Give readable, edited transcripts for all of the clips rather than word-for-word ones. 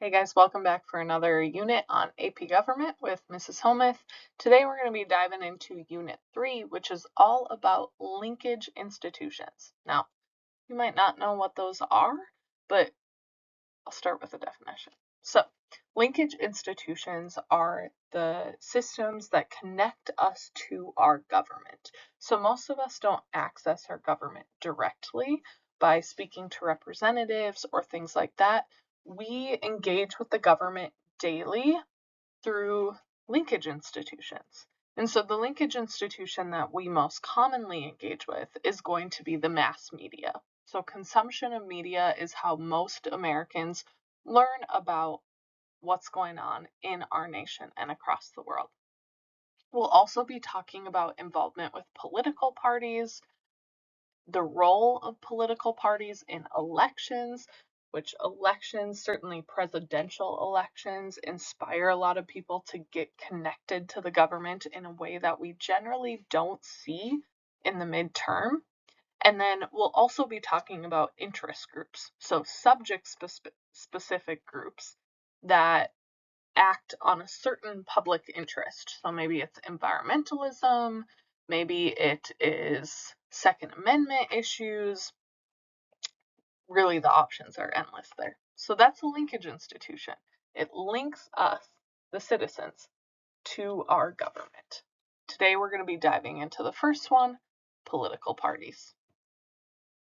Hey guys, welcome back for another unit on AP Government with Mrs. Helmuth. Today we're going to be diving into Unit 3, which is all about linkage institutions. Now, you might not know what those are, but I'll start with a definition. So, linkage institutions are the systems that connect us to our government. So most of us don't access our government directly by speaking to representatives or things like that. We engage with the government daily through linkage institutions. And so the linkage institution that we most commonly engage with is going to be the mass media. So consumption of media is how most Americans learn about what's going on in our nation and across the world. We'll also be talking about involvement with political parties, the role of political parties in elections, which elections, certainly presidential elections, inspire a lot of people to get connected to the government in a way that we generally don't see in the midterm. And then we'll also be talking about interest groups, so subject-specific groups that act on a certain public interest. So maybe it's environmentalism, maybe it is Second Amendment issues. Really, the options are endless there. So that's a linkage institution. It links us, the citizens, to our government. Today we're going to be diving into the first one, political parties.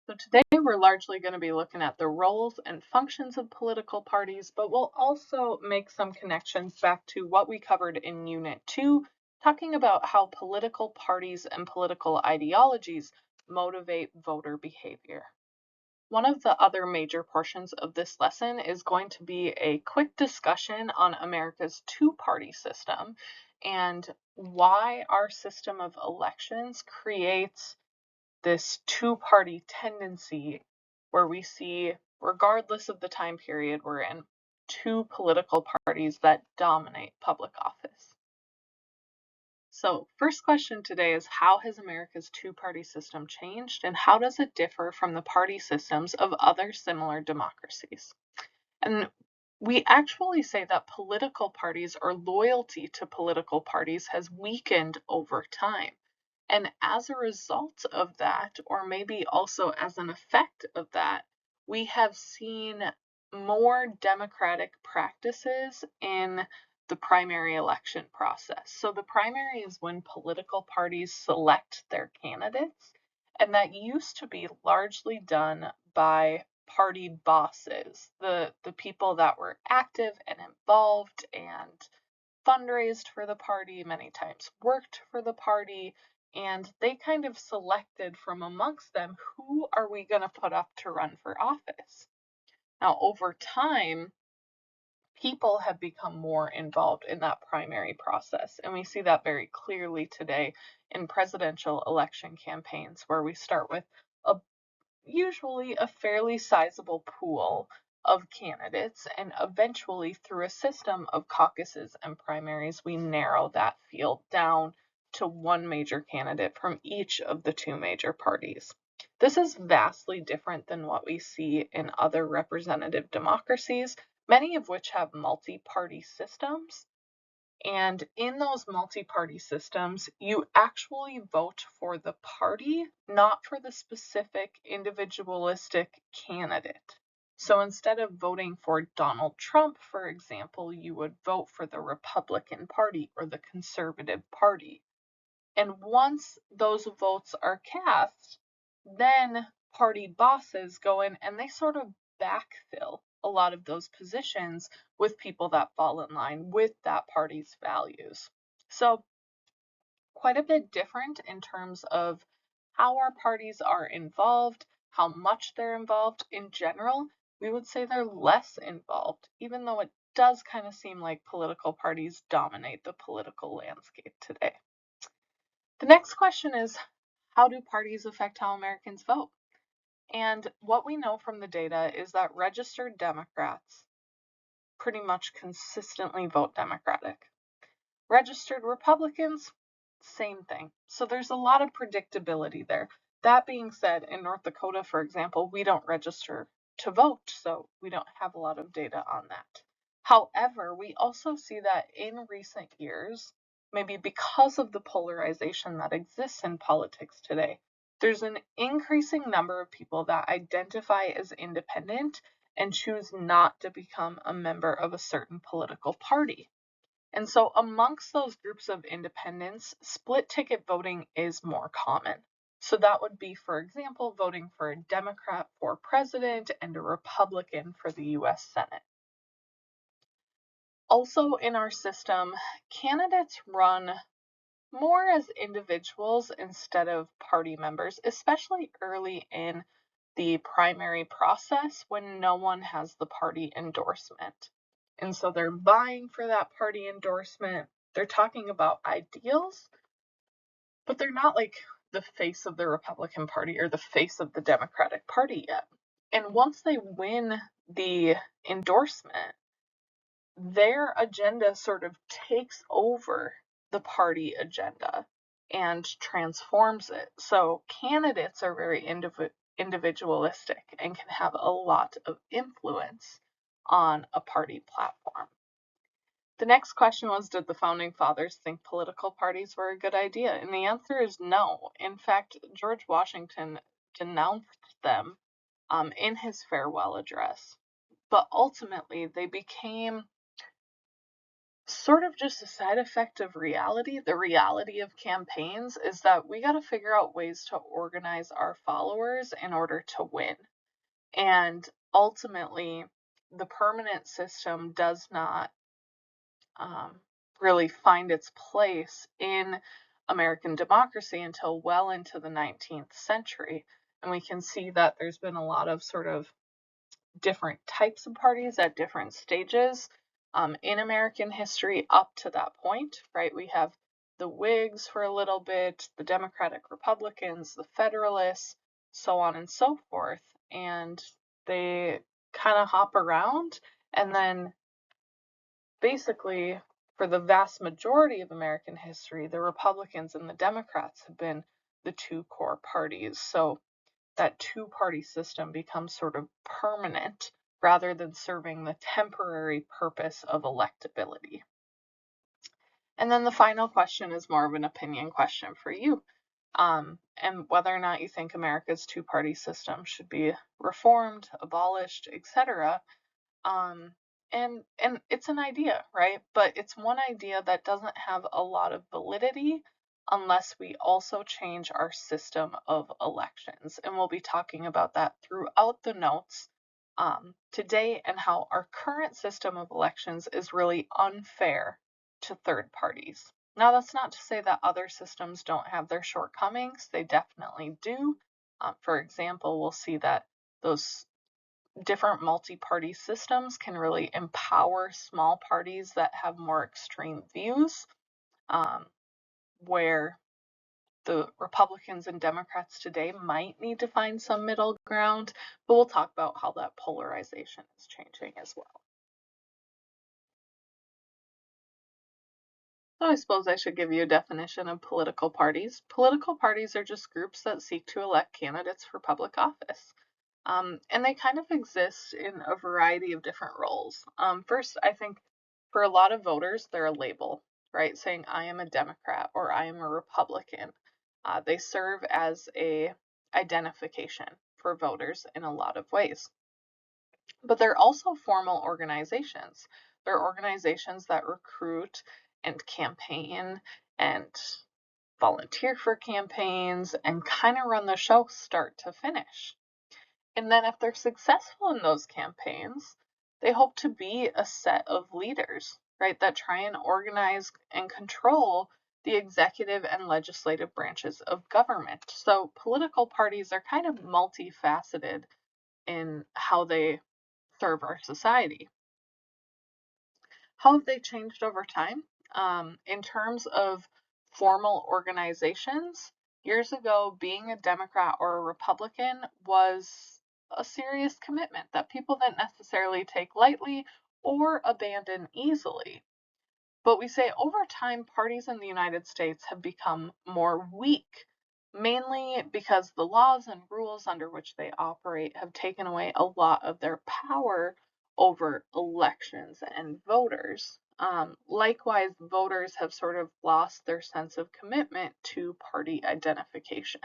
So today we're largely going to be looking at the roles and functions of political parties, but we'll also make some connections back to what we covered in Unit 2, talking about how political parties and political ideologies motivate voter behavior. One of the other major portions of this lesson is going to be a quick discussion on America's two-party system and why our system of elections creates this two-party tendency where we see, regardless of the time period we're in, two political parties that dominate public office. So, first question today is, how has America's two-party system changed, and how does it differ from the party systems of other similar democracies? And we actually say that political parties, or loyalty to political parties, has weakened over time. And as a result of that, or maybe also as an effect of that, we have seen more democratic practices in the primary election process. So the primary is when political parties select their candidates, and that used to be largely done by party bosses, the people that were active and involved and fundraised for the party, many times worked for the party, and they kind of selected from amongst them, who are we going to put up to run for office? Now, over time, people have become more involved in that primary process, and we see that very clearly today in presidential election campaigns, where we start with usually a fairly sizable pool of candidates, and eventually through a system of caucuses and primaries, we narrow that field down to one major candidate from each of the two major parties. This is vastly different than what we see in other representative democracies, many of which have multi-party systems. And in those multi-party systems, you actually vote for the party, not for the specific individualistic candidate. So instead of voting for Donald Trump, for example, you would vote for the Republican Party or the Conservative Party. And once those votes are cast, then party bosses go in and they sort of backfill a lot of those positions with people that fall in line with that party's values. So, quite a bit different in terms of how our parties are involved, how much they're involved. In general, we would say they're less involved, even though it does kind of seem like political parties dominate the political landscape today. The next question is, how do parties affect how Americans vote? And what we know from the data is that registered Democrats pretty much consistently vote Democratic. Registered Republicans, same thing. So there's a lot of predictability there. That being said, in North Dakota, for example, we don't register to vote, so we don't have a lot of data on that. However, we also see that in recent years, maybe because of the polarization that exists in politics today, there's an increasing number of people that identify as independent and choose not to become a member of a certain political party. And so, amongst those groups of independents, split ticket voting is more common. So, that would be, for example, voting for a Democrat for president and a Republican for the US Senate. Also, in our system, candidates run more as individuals instead of party members, especially early in the primary process when no one has the party endorsement. And so they're vying for that party endorsement. They're talking about ideals, but they're not like the face of the Republican Party or the face of the Democratic Party yet. And once they win the endorsement, their agenda sort of takes over the party agenda and transforms it. So candidates are very individualistic and can have a lot of influence on a party platform. The next question was, did the founding fathers think political parties were a good idea? And the answer is no. In fact, George Washington denounced them in his farewell address. But ultimately, they became sort of just a side effect of reality. The reality of campaigns is that we got to figure out ways to organize our followers in order to win. And ultimately, the permanent system does not really find its place in American democracy until well into the 19th century. And we can see that there's been a lot of sort of different types of parties at different stages in American history up to that point, right? We have the Whigs for a little bit, the Democratic Republicans, the Federalists, so on and so forth. And they kind of hop around. And then basically, for the vast majority of American history, the Republicans and the Democrats have been the two core parties. So that two-party system becomes sort of permanent rather than serving the temporary purpose of electability. And then the final question is more of an opinion question for you, and whether or not you think America's two-party system should be reformed, abolished, etc. And it's an idea, right? But it's one idea that doesn't have a lot of validity unless we also change our system of elections. And we'll be talking about that throughout the notes today, and how our current system of elections is really unfair to third parties. Now, that's not to say that other systems don't have their shortcomings. They definitely do. For example, we'll see that those different multi-party systems can really empower small parties that have more extreme views, where the Republicans and Democrats today might need to find some middle ground, but we'll talk about how that polarization is changing as well. So I suppose I should give you a definition of political parties. Political parties are just groups that seek to elect candidates for public office. And they kind of exist in a variety of different roles. First, I think for a lot of voters, they're a label, right? Saying I am a Democrat or I am a Republican. They serve as a identification for voters in a lot of ways. But they're also formal organizations. They're organizations that recruit and campaign and volunteer for campaigns and kind of run the show start to finish. And then if they're successful in those campaigns, they hope to be a set of leaders, right, that try and organize and control the executive and legislative branches of government. So political parties are kind of multifaceted in how they serve our society. How have they changed over time? In terms of formal organizations, years ago, being a Democrat or a Republican was a serious commitment that people didn't necessarily take lightly or abandon easily. But we say over time, parties in the United States have become more weak, mainly because the laws and rules under which they operate have taken away a lot of their power over elections and voters. Likewise, voters have sort of lost their sense of commitment to party identification.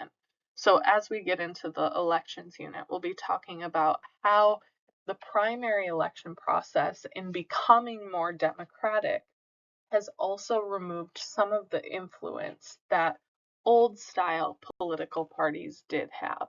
So, as we get into the elections unit, we'll be talking about how the primary election process, in becoming more democratic, has also removed some of the influence that old style political parties did have.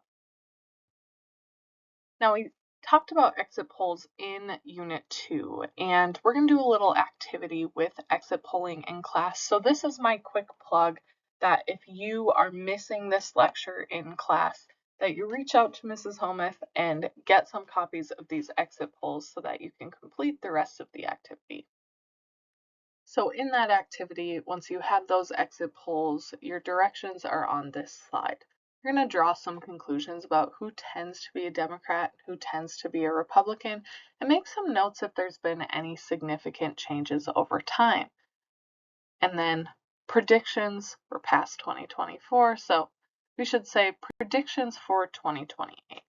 Now, we talked about exit polls in Unit 2, and we're going to do a little activity with exit polling in class. So this is my quick plug that if you are missing this lecture in class, that you reach out to Mrs. Homuth and get some copies of these exit polls so that you can complete the rest of the activity. So in that activity, once you have those exit polls, your directions are on this slide. You're going to draw some conclusions about who tends to be a Democrat, who tends to be a Republican, and make some notes if there's been any significant changes over time. And then predictions, we're past 2024, so we should say predictions for 2028.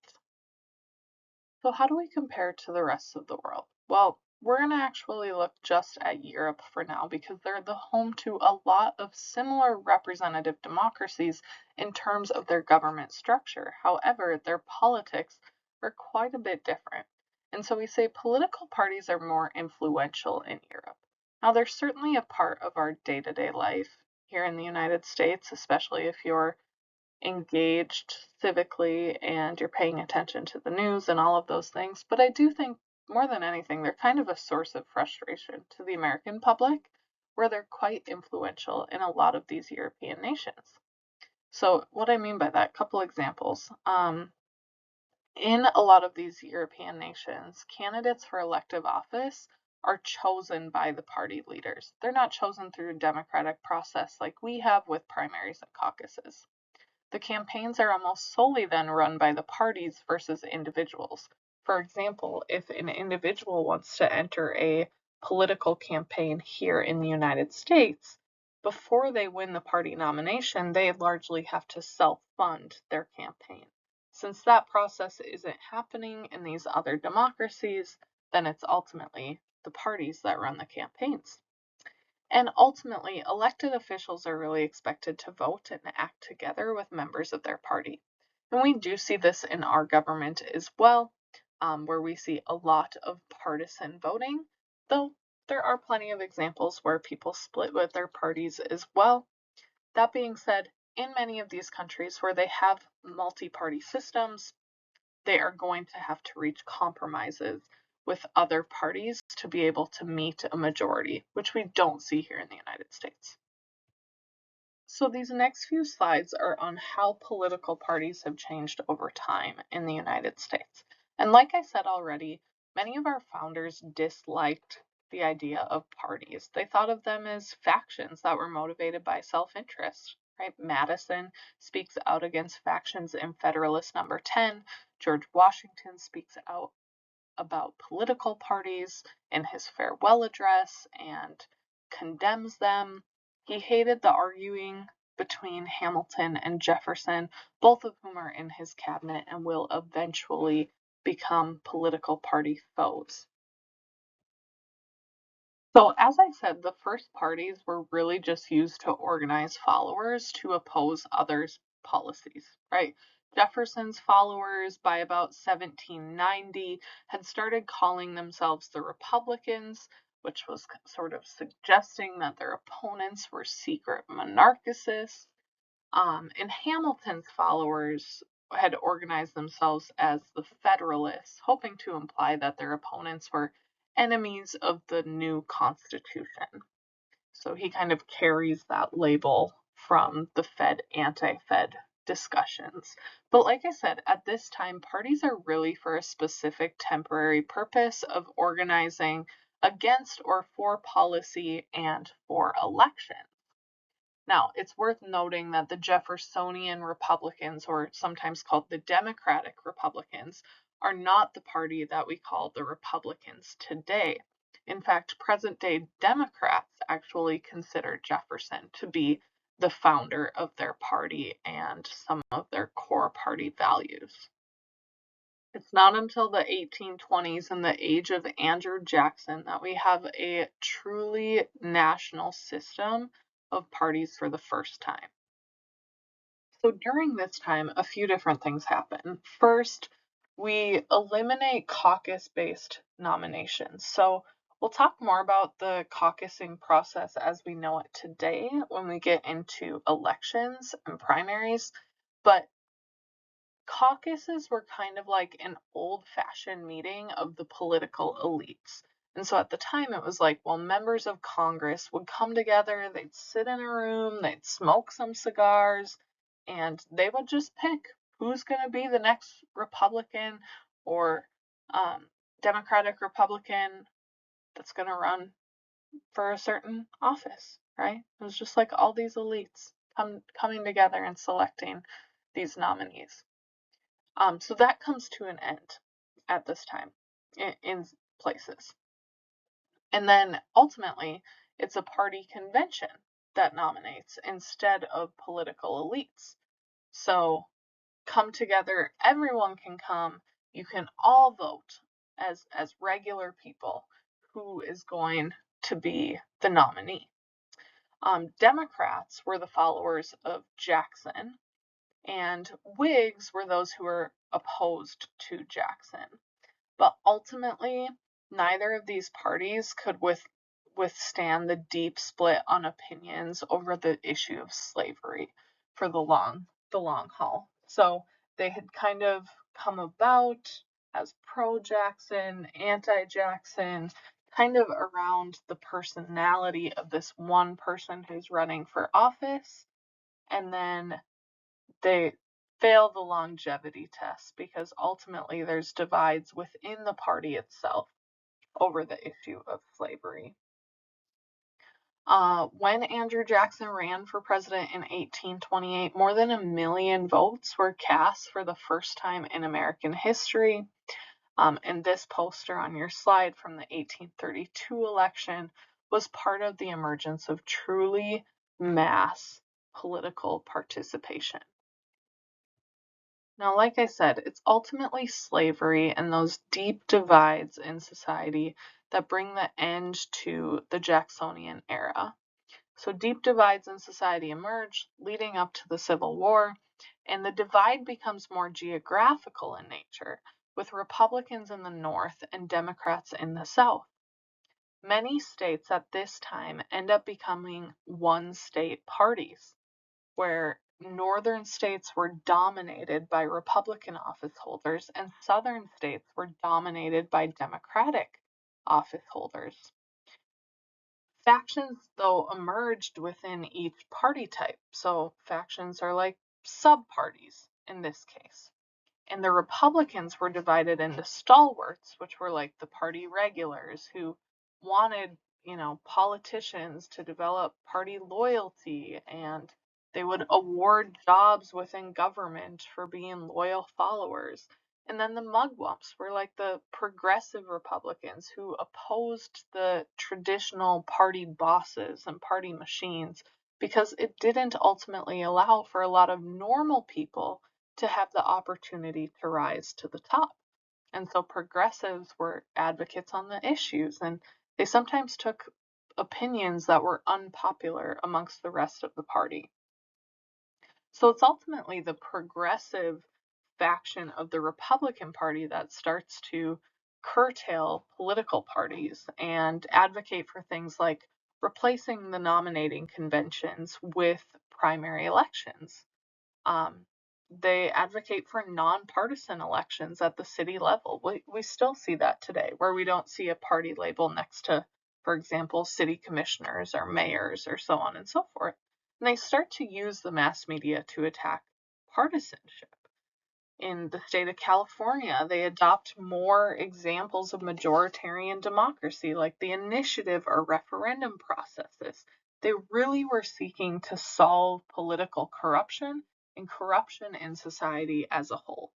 So how do we compare to the rest of the world? Well, we're going to actually look just at Europe for now because they're the home to a lot of similar representative democracies in terms of their government structure. However, their politics are quite a bit different. And so we say political parties are more influential in Europe. Now, they're certainly a part of our day-to-day life here in the United States, especially if you're engaged civically and you're paying attention to the news and all of those things. But I do think more than anything, they're kind of a source of frustration to the American public, where they're quite influential in a lot of these European nations. So what I mean by that, couple examples. In a lot of these European nations, candidates for elective office are chosen by the party leaders. They're not chosen through a democratic process like we have with primaries and caucuses. The campaigns are almost solely then run by the parties versus individuals. For example, if an individual wants to enter a political campaign here in the United States, before they win the party nomination, they largely have to self-fund their campaign. Since that process isn't happening in these other democracies, then it's ultimately the parties that run the campaigns. And ultimately, elected officials are really expected to vote and act together with members of their party. And we do see this in our government as well, where we see a lot of partisan voting, though there are plenty of examples where people split with their parties as well. That being said, in many of these countries where they have multi-party systems, they are going to have to reach compromises with other parties to be able to meet a majority, which we don't see here in the United States. So these next few slides are on how political parties have changed over time in the United States. And like I said already, many of our founders disliked the idea of parties. They thought of them as factions that were motivated by self-interest, right? Madison speaks out against factions in Federalist Number 10. George Washington speaks out about political parties in his farewell address and condemns them. He hated the arguing between Hamilton and Jefferson, both of whom are in his cabinet and will eventually become political party foes. So, as I said, the first parties were really just used to organize followers to oppose others' policies, right? Jefferson's followers by about 1790 had started calling themselves the Republicans, which was sort of suggesting that their opponents were secret monarchists. And Hamilton's followers had organized themselves as the Federalists, hoping to imply that their opponents were enemies of the new Constitution. So he kind of carries that label from the Fed anti-Fed discussions. But like I said, at this time, parties are really for a specific temporary purpose of organizing against or for policy and for election. Now, it's worth noting that the Jeffersonian Republicans, or sometimes called the Democratic Republicans, are not the party that we call the Republicans today. In fact, present-day Democrats actually consider Jefferson to be the founder of their party and some of their core party values. It's not until the 1820s and the age of Andrew Jackson that we have a truly national system of parties for the first time. So during this time, a few different things happen. First, we eliminate caucus-based nominations. So we'll talk more about the caucusing process as we know it today when we get into elections and primaries, but caucuses were kind of like an old-fashioned meeting of the political elites. And so at the time, it was like, well, members of Congress would come together, they'd sit in a room, they'd smoke some cigars, and they would just pick who's going to be the next Republican or Democratic Republican that's going to run for a certain office, right? It was just like all these elites coming together and selecting these nominees. So that comes to an end at this time in places. And then ultimately, it's a party convention that nominates instead of political elites. So come together, everyone can come, you can all vote as regular people who is going to be the nominee. Democrats were the followers of Jackson, and Whigs were those who were opposed to Jackson. But ultimately, neither of these parties could withstand the deep split on opinions over the issue of slavery for the long haul. So they had kind of come about as pro-Jackson, anti-Jackson, kind of around the personality of this one person who's running for office, and then they fail the longevity test because ultimately there's divides within the party itself over the issue of slavery. When Andrew Jackson ran for president in 1828, more than 1 million votes were cast for the first time in American history. And this poster on your slide from the 1832 election was part of the emergence of truly mass political participation. Now, like I said, it's ultimately slavery and those deep divides in society that bring the end to the Jacksonian era. So deep divides in society emerge leading up to the Civil War, and the divide becomes more geographical in nature, with Republicans in the North and Democrats in the South. Many states at this time end up becoming one-state parties, where northern states were dominated by Republican office holders and southern states were dominated by Democratic office holders. Factions, though, emerged within each party type. So factions are like sub-parties in this case. And the Republicans were divided into stalwarts, which were like the party regulars who wanted, politicians to develop party loyalty, and they would award jobs within government for being loyal followers. And then the mugwumps were like the progressive Republicans who opposed the traditional party bosses and party machines because it didn't ultimately allow for a lot of normal people to have the opportunity to rise to the top. And so progressives were advocates on the issues, and they sometimes took opinions that were unpopular amongst the rest of the party. So it's ultimately the progressive faction of the Republican Party that starts to curtail political parties and advocate for things like replacing the nominating conventions with primary elections. They advocate for nonpartisan elections at the city level. We still see that today, where we don't see a party label next to, for example, city commissioners or mayors or so on and so forth. And they start to use the mass media to attack partisanship. In the state of California, they adopt more examples of majoritarian democracy, like the initiative or referendum processes. They really were seeking to solve political corruption and corruption in society as a whole.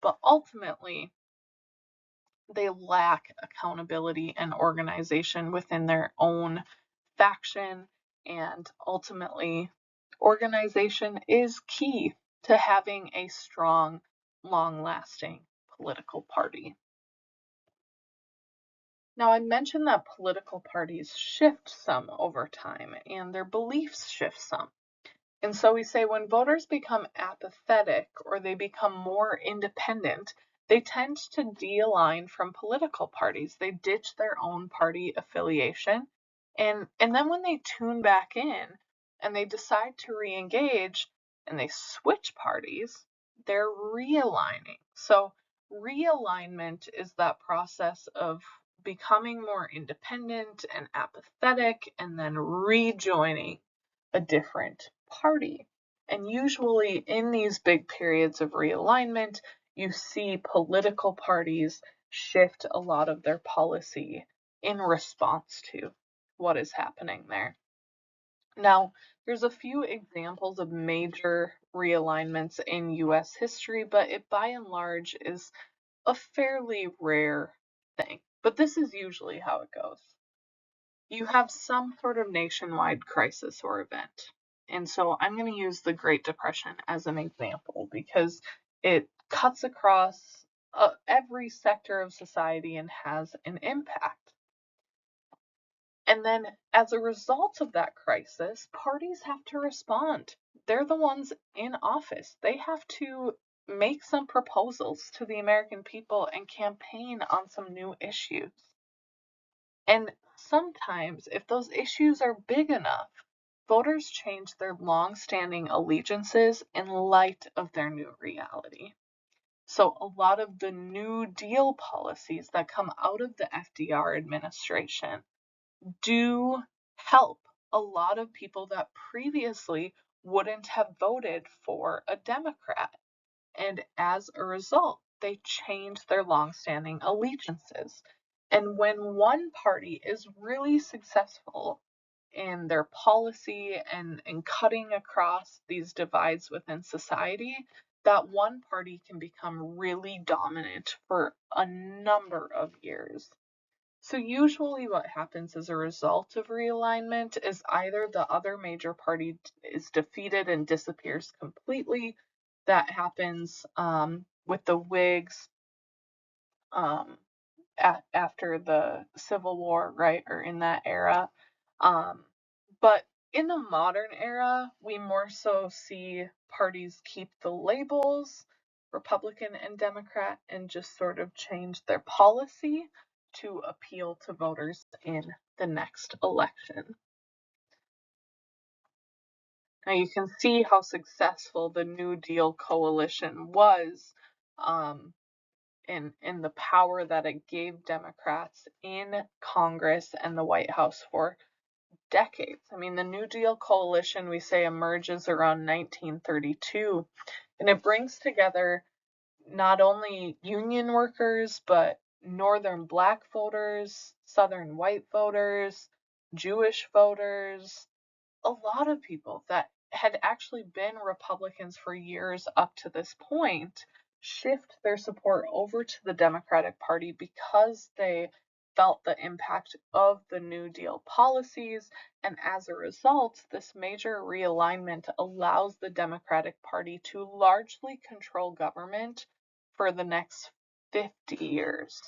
But ultimately, they lack accountability and organization within their own faction, and ultimately, organization is key to having a strong, long lasting political party. Now, I mentioned that political parties shift some over time and their beliefs shift some. And so we say when voters become apathetic or they become more independent, they tend to de-align from political parties. They ditch their own party affiliation. And then when they tune back in and they decide to re-engage and they switch parties, they're realigning. So realignment is that process of becoming more independent and apathetic and then rejoining a different party. And usually, in these big periods of realignment, you see political parties shift a lot of their policy in response to what is happening there. Now, there's a few examples of major realignments in US history, but it by and large is a fairly rare thing. But this is usually how it goes. You have some sort of nationwide crisis or event. And so I'm going to use the Great Depression as an example because it cuts across every sector of society and has an impact. And then, as a result of that crisis, parties have to respond. They're the ones in office. They have to make some proposals to the American people and campaign on some new issues. And sometimes, if those issues are big enough, voters change their long-standing allegiances in light of their new reality. So a lot of the New Deal policies that come out of the FDR administration do help a lot of people that previously wouldn't have voted for a Democrat. And as a result, they change their long-standing allegiances. And when one party is really successful in their policy and in cutting across these divides within society, that one party can become really dominant for a number of years. So usually what happens as a result of realignment is either the other major party is defeated and disappears completely. That happens with the Whigs um, after the Civil War, right, or in that era. Um, but in the modern era, we more so see parties keep the labels, Republican and Democrat, and just sort of change their policy to appeal to voters in the next election. Now you can see how successful the New Deal coalition was in the power that it gave Democrats in Congress and the White House for decades. I mean, the New Deal coalition, we say, emerges around 1932, and it brings together not only union workers, but Northern black voters, Southern white voters, Jewish voters, a lot of people that had actually been Republicans for years up to this point shift their support over to the Democratic Party because they felt the impact of the New Deal policies. And as a result, this major realignment allows the Democratic Party to largely control government for the next 50 years.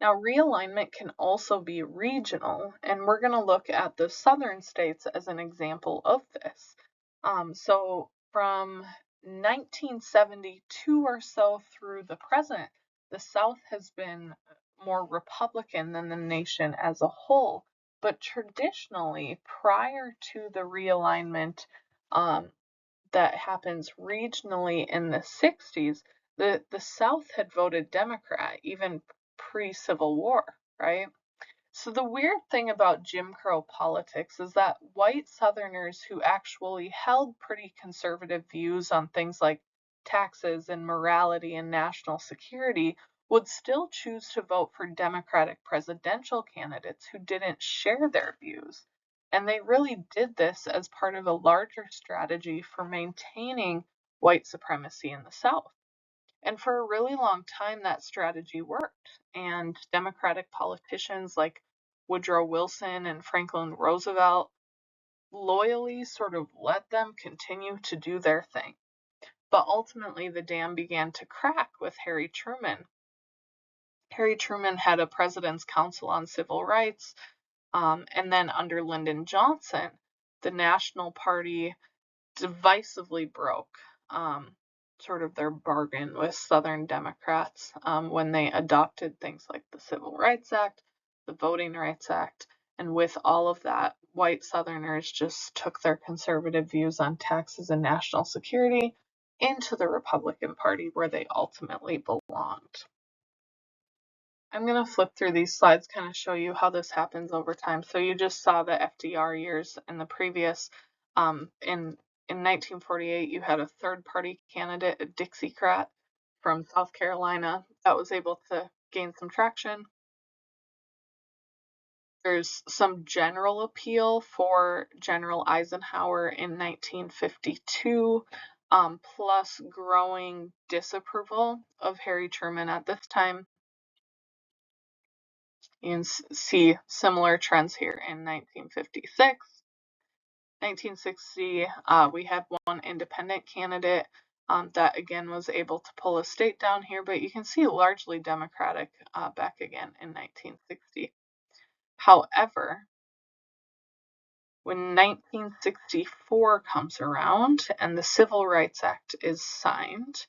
Now, realignment can also be regional, and we're going to look at the southern states as an example of this. So from 1972 or so through the present, the South has been more Republican than the nation as a whole. But traditionally, prior to the realignment that happens regionally in the 60s, the South had voted Democrat even pre-Civil War, right? So the weird thing about Jim Crow politics is that white Southerners who actually held pretty conservative views on things like taxes and morality and national security would still choose to vote for Democratic presidential candidates who didn't share their views. And they really did this as part of a larger strategy for maintaining white supremacy in the South. And for a really long time, that strategy worked. And Democratic politicians like Woodrow Wilson and Franklin Roosevelt loyally sort of let them continue to do their thing. But ultimately, the dam began to crack with Harry Truman. Harry Truman had a President's Council on Civil Rights, and then under Lyndon Johnson, the National Party divisively broke sort of their bargain with Southern Democrats when they adopted things like the Civil Rights Act, the Voting Rights Act, and with all of that, white Southerners just took their conservative views on taxes and national security into the Republican Party, where they ultimately belonged. I'm going to flip through these slides, kind of show you how this happens over time. So you just saw the FDR years in the previous. In 1948, you had a third-party candidate, a Dixiecrat from South Carolina, that was able to gain some traction. There's some general appeal for General Eisenhower in 1952, plus growing disapproval of Harry Truman at this time. You can see similar trends here in 1956. 1960, we had one independent candidate that again was able to pull a state down here, but you can see largely Democratic back again in 1960. However, when 1964 comes around and the Civil Rights Act is signed,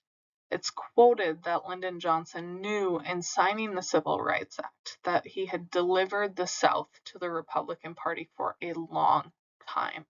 it's quoted that Lyndon Johnson knew in signing the Civil Rights Act that he had delivered the South to the Republican Party for a long time.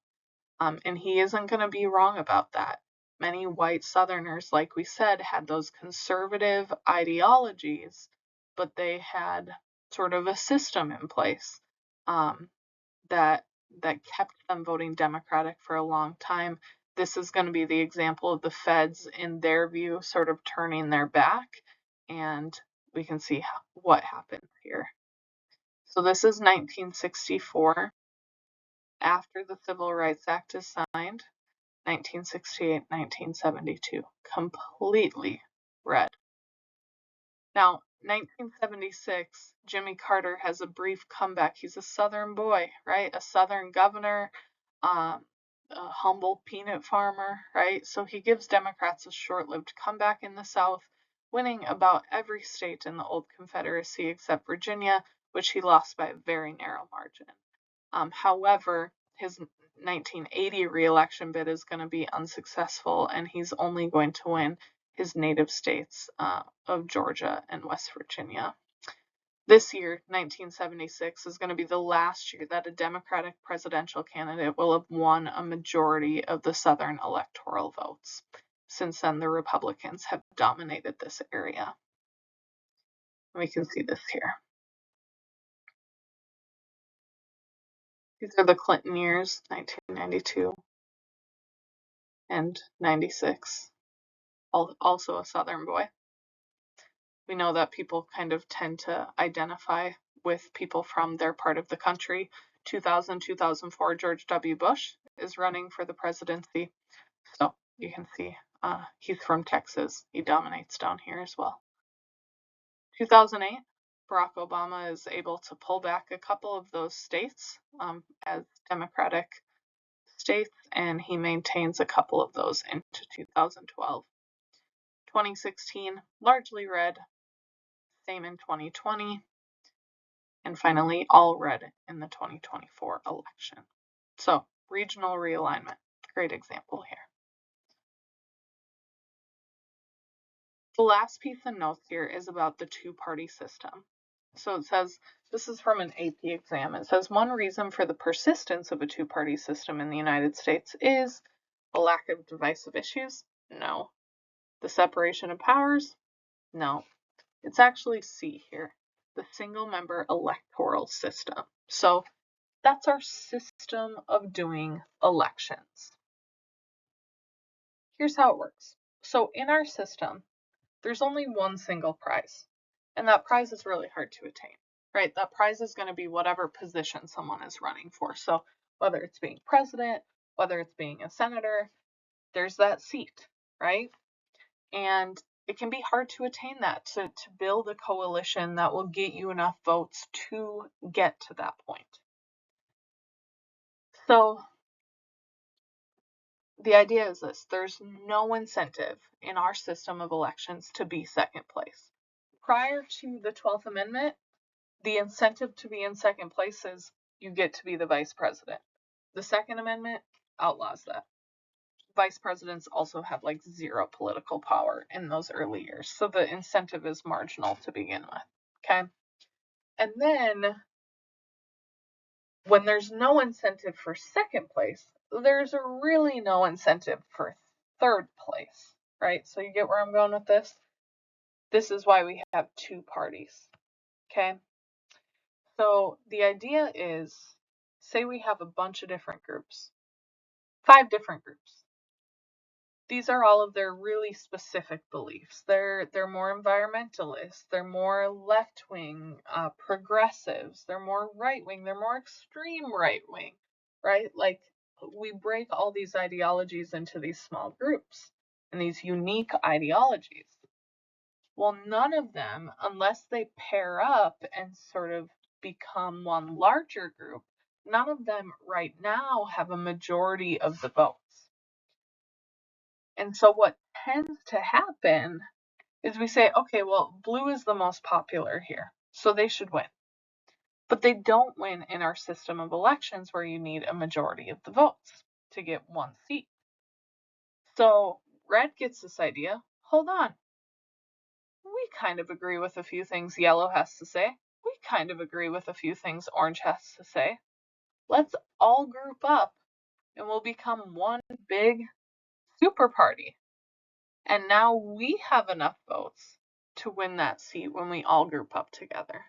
And he isn't going to be wrong about that. Many white Southerners, like we said, had those conservative ideologies, but they had sort of a system in place that kept them voting Democratic for a long time. This is going to be the example of the feds, in their view, sort of turning their back, and we can see what happens here. So this is 1964. After the Civil Rights Act is signed, 1968, 1972, completely red. Now, 1976, Jimmy Carter has a brief comeback. He's a Southern boy, right? A Southern governor, a humble peanut farmer, right? So he gives Democrats a short-lived comeback in the South, winning about every state in the old Confederacy except Virginia, which he lost by a very narrow margin. However, his 1980 re-election bid is going to be unsuccessful, and he's only going to win his native states of Georgia and West Virginia. This year, 1976, is going to be the last year that a Democratic presidential candidate will have won a majority of the Southern electoral votes. Since then, the Republicans have dominated this area. We can see this here. These are the Clinton years, 1992 and 96. Also a Southern boy. We know that people kind of tend to identify with people from their part of the country. 2000, 2004, George W. Bush is running for the presidency. So you can see he's from Texas. He dominates down here as well. 2008, Barack Obama is able to pull back a couple of those states as Democratic states, and he maintains a couple of those into 2012. 2016, largely red. Same in 2020. And finally, all red in the 2024 election. So, regional realignment. Great example here. The last piece of notes here is about the two-party system. So it says, this is from an AP exam. It says, one reason for the persistence of a two-party system in the United States is the lack of divisive issues? No. The separation of powers? No. It's actually C here, the single-member electoral system. So that's our system of doing elections. Here's how it works. So in our system, there's only one single prize, and that prize is really hard to attain, right? That prize is going to be whatever position someone is running for. So whether it's being president, whether it's being a senator, there's that seat, right? And it can be hard to attain that, to build a coalition that will get you enough votes to get to that point. So the idea is this: there's no incentive in our system of elections to be second place. Prior to the 12th Amendment, the incentive to be in second place is you get to be the vice president. The Second Amendment outlaws that. Vice presidents also have like zero political power in those early years, so the incentive is marginal to begin with. Okay. And then when there's no incentive for second place, there's really no incentive for third place, right? So you get where I'm going with this? This is why we have two parties, okay? So the idea is, say we have a bunch of different groups, 5 different groups. These are all of their really specific beliefs. They're more environmentalists, they're more left-wing, progressives, they're more right-wing, they're more extreme right-wing, right? Like, we break all these ideologies into these small groups and these unique ideologies. Well, none of them, unless they pair up and sort of become one larger group, none of them right now have a majority of the votes. And so what tends to happen is we say, okay, well, blue is the most popular here, so they should win. But they don't win in our system of elections where you need a majority of the votes to get one seat. So red gets this idea, hold on, we kind of agree with a few things yellow has to say. We kind of agree with a few things orange has to say. Let's all group up and we'll become one big super party. And now we have enough votes to win that seat when we all group up together.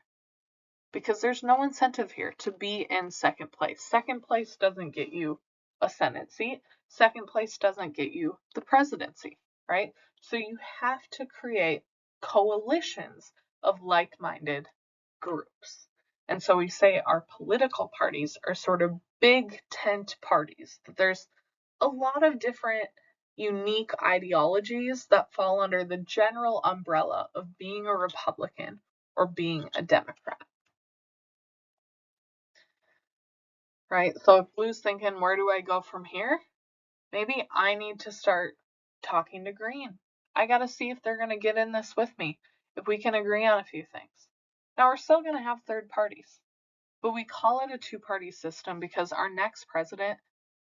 Because there's no incentive here to be in second place. Second place doesn't get you a Senate seat. Second place doesn't get you the presidency, right? So you have to create coalitions of like-minded groups. And so we say our political parties are sort of big tent parties. There's a lot of different unique ideologies that fall under the general umbrella of being a Republican or being a Democrat. Right? So if blue's thinking, where do I go from here? Maybe I need to start talking to green. I got to see if they're going to get in this with me, if we can agree on a few things. Now, we're still going to have third parties, but we call it a two-party system because our next president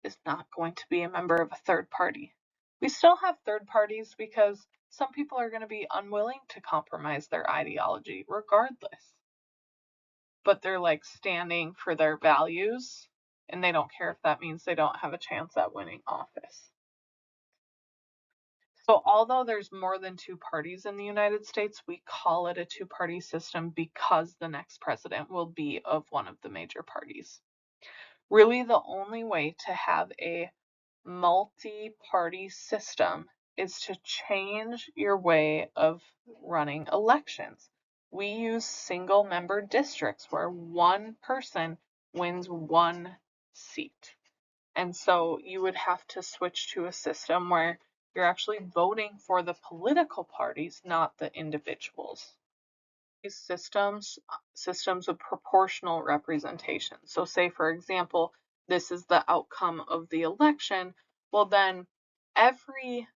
is not going to be a member of a third party. We still have third parties because some people are going to be unwilling to compromise their ideology regardless. But they're like standing for their values, and they don't care if that means they don't have a chance at winning office. So although there's more than two parties in the United States, we call it a two-party system because the next president will be of one of the major parties. Really, the only way to have a multi-party system is to change your way of running elections. We use single member districts where one person wins one seat. And so you would have to switch to a system where you're actually voting for the political parties, not the individuals. These systems of proportional representation. So say, for example, this is the outcome of the election. Well, then every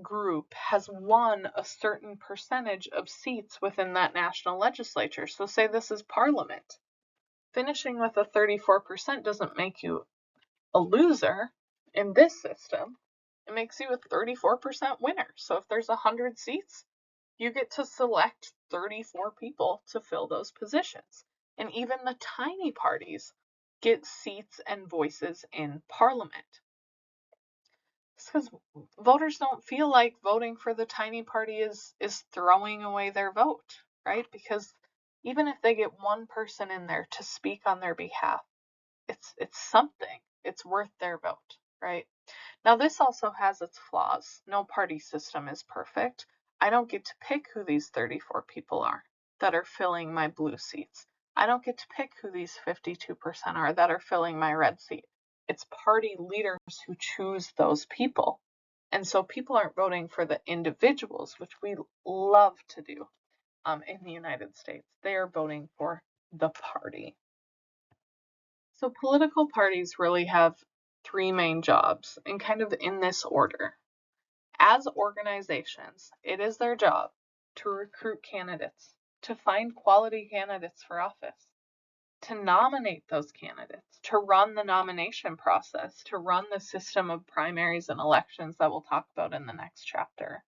group has won a certain percentage of seats within that national legislature. So say this is Parliament. Finishing with a 34% doesn't make you a loser in this system. It makes you a 34% winner. So if there's 100 seats, you get to select 34 people to fill those positions. And even the tiny parties get seats and voices in Parliament. It's because voters don't feel like voting for the tiny party is throwing away their vote, right? Because even if they get one person in there to speak on their behalf, it's something. It's worth their vote, right? Now, this also has its flaws. No party system is perfect. I don't get to pick who these 34 people are that are filling my blue seats. I don't get to pick who these 52% are that are filling my red seat. It's party leaders who choose those people. And so people aren't voting for the individuals, which we love to do in the United States. They are voting for the party. So political parties really have three main jobs, and kind of in this order. As organizations, it is their job to recruit candidates, to find quality candidates for office, to nominate those candidates, to run the nomination process, to run the system of primaries and elections that we'll talk about in the next chapter.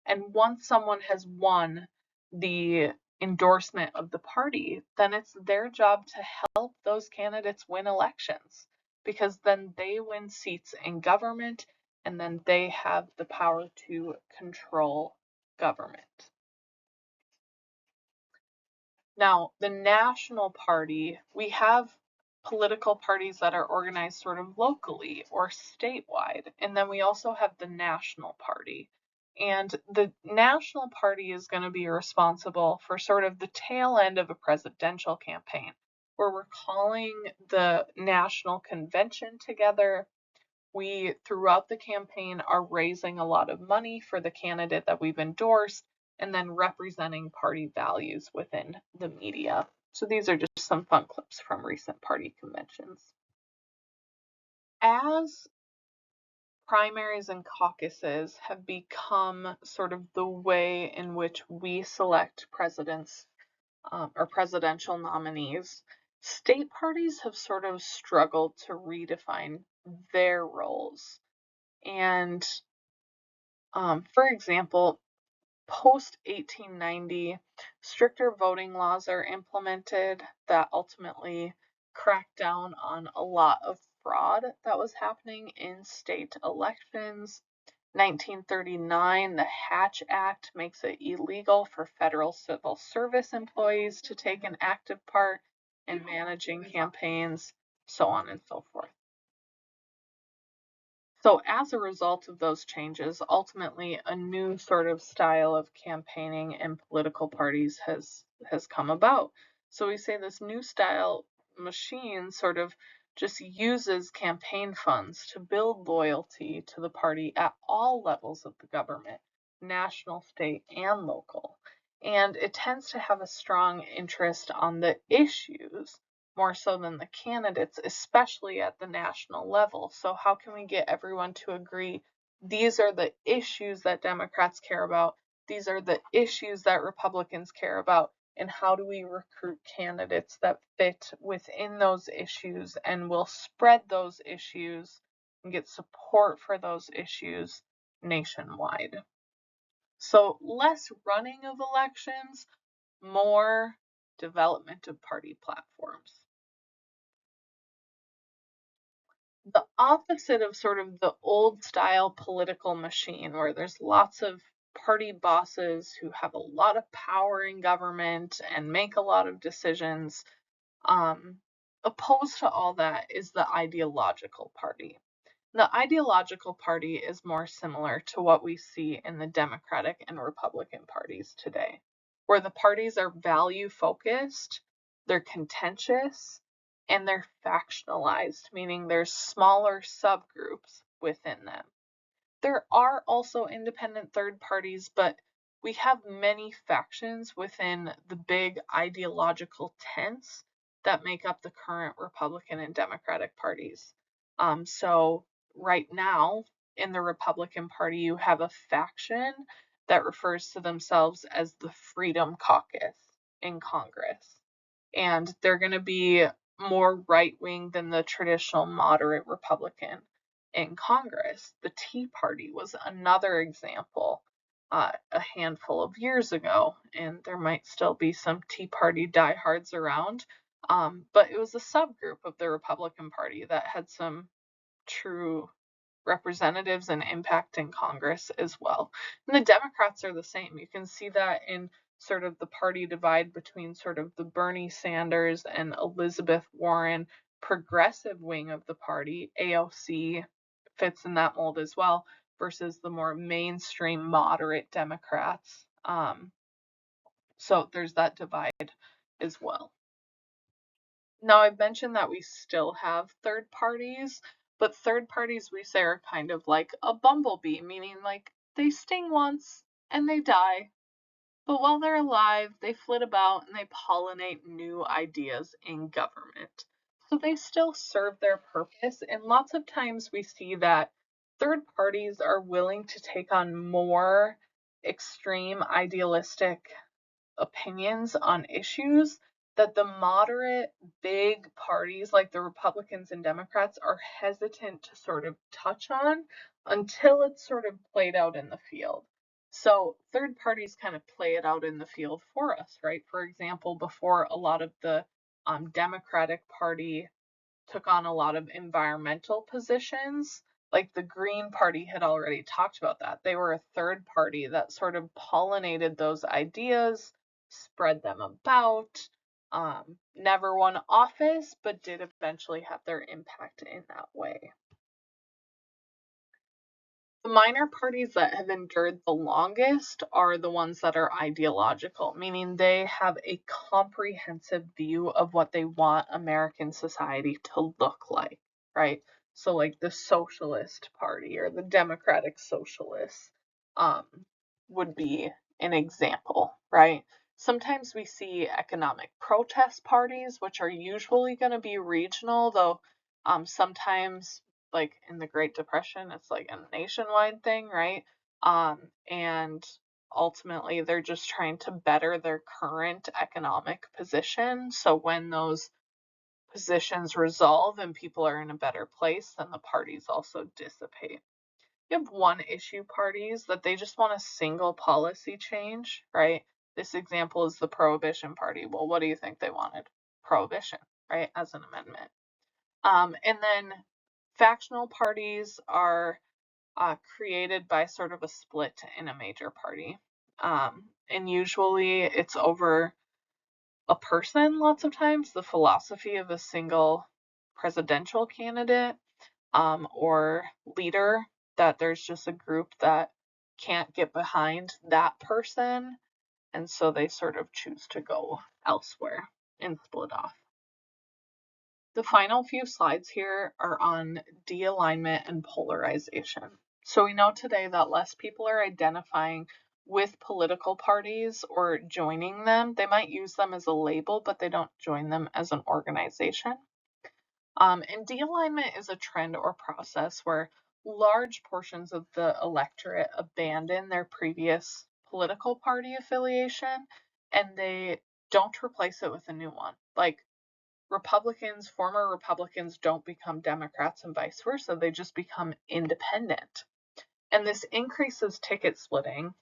And once someone has won the endorsement of the party, then it's their job to help those candidates win elections, because then they win seats in government and then they have the power to control government. Now, the national party, we have political parties that are organized sort of locally or statewide, and then we also have the national party. And the national party is going to be responsible for sort of the tail end of a presidential campaign, where we're calling the national convention together. We, throughout the campaign, are raising a lot of money for the candidate that we've endorsed, and then representing party values within the media. So these are just some fun clips from recent party conventions. As primaries and caucuses have become sort of the way in which we select presidents or presidential nominees, state parties have sort of struggled to redefine their roles. And for example, post 1890, stricter voting laws are implemented that ultimately crack down on a lot of fraud that was happening in state elections. 1939, the Hatch Act makes it illegal for federal civil service employees to take an active part in managing campaigns, so on and so forth. So as a result of those changes, ultimately a new sort of style of campaigning and political parties has come about. So we say this new style machine sort of just uses campaign funds to build loyalty to the party at all levels of the government, national, state, and local. And it tends to have a strong interest on the issues more so than the candidates, especially at the national level. So how can we get everyone to agree these are the issues that Democrats care about, these are the issues that Republicans care about, and how do we recruit candidates that fit within those issues and will spread those issues and get support for those issues nationwide. So less running of elections, more development of party platforms. The opposite of sort of the old style political machine where there's lots of party bosses who have a lot of power in government and make a lot of decisions. Opposed to all that is the ideological party. The ideological party is more similar to what we see in the Democratic and Republican parties today, where the parties are value focused, they're contentious, and they're factionalized, meaning there's smaller subgroups within them. There are also independent third parties, but we have many factions within the big ideological tents that make up the current Republican and Democratic parties. So right now in the Republican Party, you have a faction that refers to themselves as the Freedom Caucus in Congress. And they're going to be more right wing than the traditional moderate Republican in Congress. The Tea Party was another example a handful of years ago, and there might still be some Tea Party diehards around, but it was a subgroup of the Republican Party that had some true representatives and impact in Congress as well. And the Democrats are the same. You can see that in sort of the party divide between sort of the Bernie Sanders and Elizabeth Warren progressive wing of the party. AOC fits in that mold as well, versus the more mainstream moderate Democrats. So there's that divide as well. Now, I've mentioned that we still have third parties, but third parties we say are kind of like a bumblebee, meaning like they sting once and they die. But while they're alive, they flit about and they pollinate new ideas in government. So they still serve their purpose, and lots of times we see that third parties are willing to take on more extreme idealistic opinions on issues that the moderate big parties like the Republicans and Democrats are hesitant to sort of touch on until it's sort of played out in the field. So third parties kind of play it out in the field for us, right? For example, before a lot of the Democratic Party took on a lot of environmental positions. Like the Green Party had already talked about that. They were a third party that sort of pollinated those ideas, spread them about, never won office, but did eventually have their impact in that way. The minor parties that have endured the longest are the ones that are ideological, meaning they have a comprehensive view of what they want American society to look like, right? So, like the Socialist Party or the Democratic Socialists would be an example, right? Sometimes we see economic protest parties, which are usually going to be regional, though sometimes like in the Great Depression, it's like a nationwide thing, right? And ultimately, they're just trying to better their current economic position. So when those positions resolve and people are in a better place, then the parties also dissipate. You have one issue parties that they just want a single policy change, right? This example is the Prohibition Party. Well, what do you think they wanted? Prohibition, right, as an amendment. And then factional parties are created by sort of a split in a major party. And usually it's over a person, lots of times, the philosophy of a single presidential candidate or leader, that there's just a group that can't get behind that person. And so they sort of choose to go elsewhere and split off. The final few slides here are on de-alignment and polarization. So we know today that less people are identifying with political parties or joining them. They might use them as a label, but they don't join them as an organization. And de-alignment is a trend or process where large portions of the electorate abandon their previous political party affiliation and they don't replace it with a new one. Like former Republicans don't become Democrats and vice versa. They just become independent. And this increases ticket splitting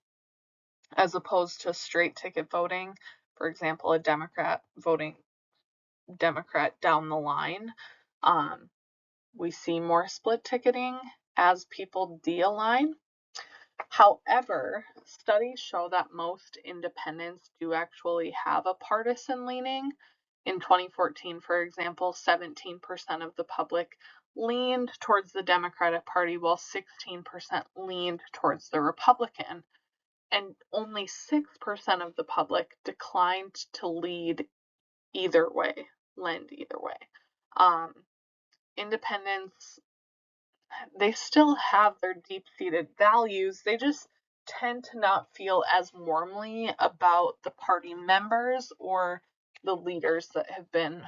as opposed to straight ticket voting. For example, a Democrat voting Democrat down the line. We see more split ticketing as people de-align. However, studies show that most independents do actually have a partisan leaning. In 2014, for example, 17% of the public leaned towards the Democratic Party, while 16% leaned towards the Republican. And only 6% of the public declined to lend either way. Independents, they still have their deep-seated values. They just tend to not feel as warmly about the party members or the leaders that have been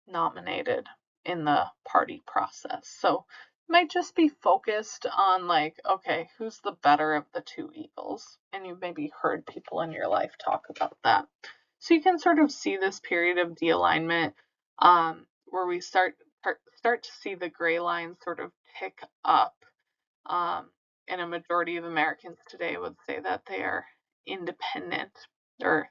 nominated in the party process. So might just be focused on like, okay, who's the better of the two evils? And you've maybe heard people in your life talk about that. So you can sort of see this period of de-alignment where we start to see the gray lines sort of tick up. And a majority of Americans today would say that they are independent, or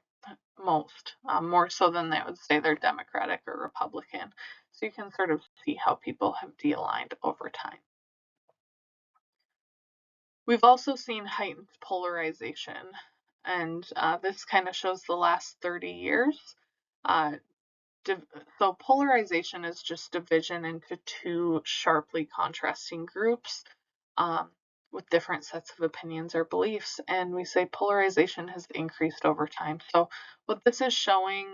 most, more so than they would say they're Democratic or Republican. So you can sort of see how people have de-aligned over time. We've also seen heightened polarization, and this kind of shows the last 30 years. So polarization is just division into two sharply contrasting groups with different sets of opinions or beliefs, and we say polarization has increased over time. So what this is showing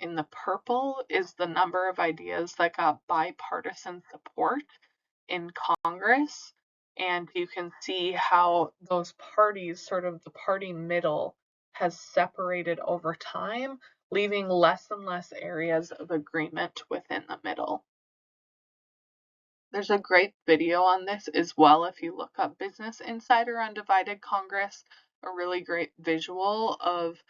in the purple is the number of ideas that got bipartisan support in Congress, and you can see how those parties, sort of the party middle, has separated over time, leaving less and less areas of agreement within the middle. There's a great video on this as well if you look up Business Insider on divided Congress, a really great visual of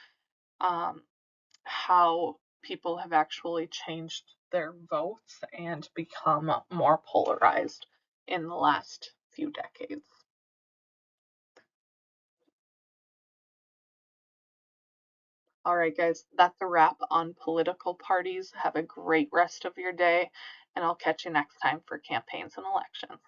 how people have actually changed their votes and become more polarized in the last few decades. All right, guys, that's a wrap on political parties. Have a great rest of your day, and I'll catch you next time for campaigns and elections.